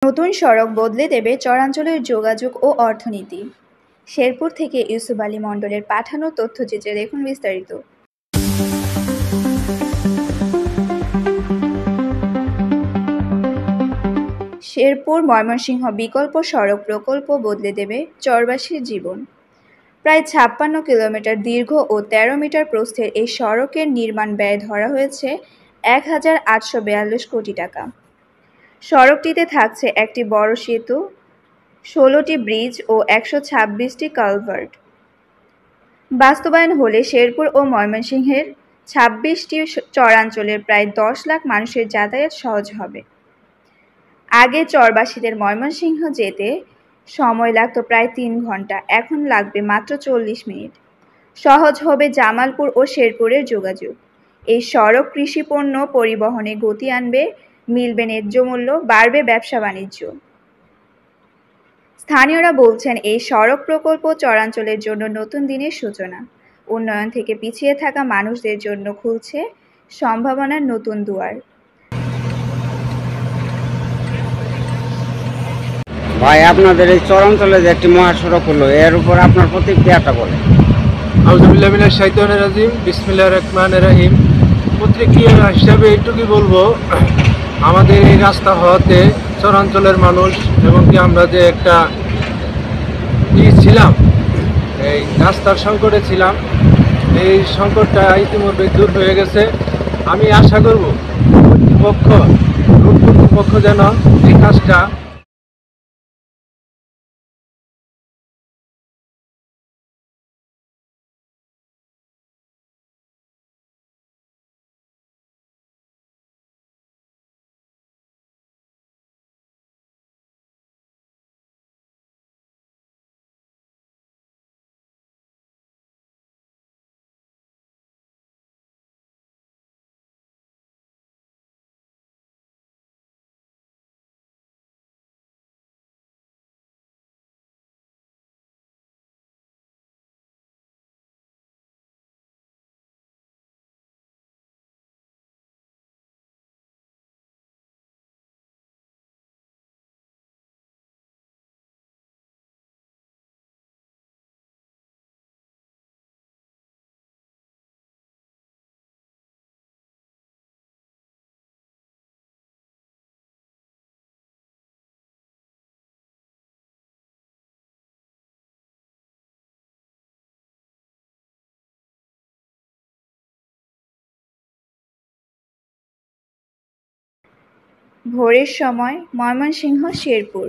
নতুন সড়ক বদলে দেবে চরাঞ্চলের যোগাযোগ ও অর্থনীতি। শেরপুর থেকে ইউসুফ আলী মণ্ডলের পাঠানো তথ্যচিত্রে দেখুন বিস্তারিত। শেরপুর ময়মনসিংহ বিকল্প সড়ক প্রকল্প বদলে দেবে চরবাসীর জীবন। প্রায় ৫৬ কিলোমিটার দীর্ঘ ও ১৩ মিটার প্রস্থের এই সড়কের নির্মাণ ব্যয় ধরা হয়েছে ১,৮৪২ কোটি টাকা। সড়কটিতে থাকছে একটি বড় সেতু, ১৬টি ব্রিজ ও ১২৬টি কালভার্ট। বাস্তবায়ন হলে শেরপুর ও ময়মনসিংহের ২৬টি চরাঞ্চলের প্রায় ১০ লাখ মানুষের যাতায়াত সহজ হবে। আগে চরবাসীদের ময়মনসিংহ যেতে সময় লাগত প্রায় ৩ ঘন্টা, এখন লাগবে মাত্র ৪০ মিনিট। সহজ হবে জামালপুর ও শেরপুরের যোগাযোগ। এই সড়ক কৃষিপণ্য পরিবহনে গতি আনবে, মিলবে ন্যায্য মূল্য, বাড়বে ব্যবসা বাণিজ্য। স্থানীয়রা বলছেন, এই সড়ক প্রকল্প চরাঞ্চলের জন্য নতুন দিনের সূচনা। উন্নয়ন থেকে পিছিয়ে থাকা মানুষদের জন্য খুলছে সম্ভাবনার নতুন দুয়ার। ভাই, আপনাদের এই চরাঞ্চলে যে একটি মহাসড়ক হলো, এর উপর আপনার প্রতিক্রিয়াটা বলে। আউযুবিল্লাহি মিনাশ শাইতানির রাজিম, বিসমিল্লাহির রহমানির রহিম। প্রতিক্রিয়া হিসাবে এইটুকুই বলবো, আমাদের এই রাস্তা হওয়াতে চরাঞ্চলের মানুষ এবং কি আমরা যে একটা ছিলাম, এই রাস্তার সংকটে ছিলাম, এই সংকটটা ইতিমধ্যে দূর হয়ে গেছে। আমি আশা করব কর্তৃপক্ষ যেন এই কাজটা ভোরের সময় ময়মনসিংহ শেরপুর।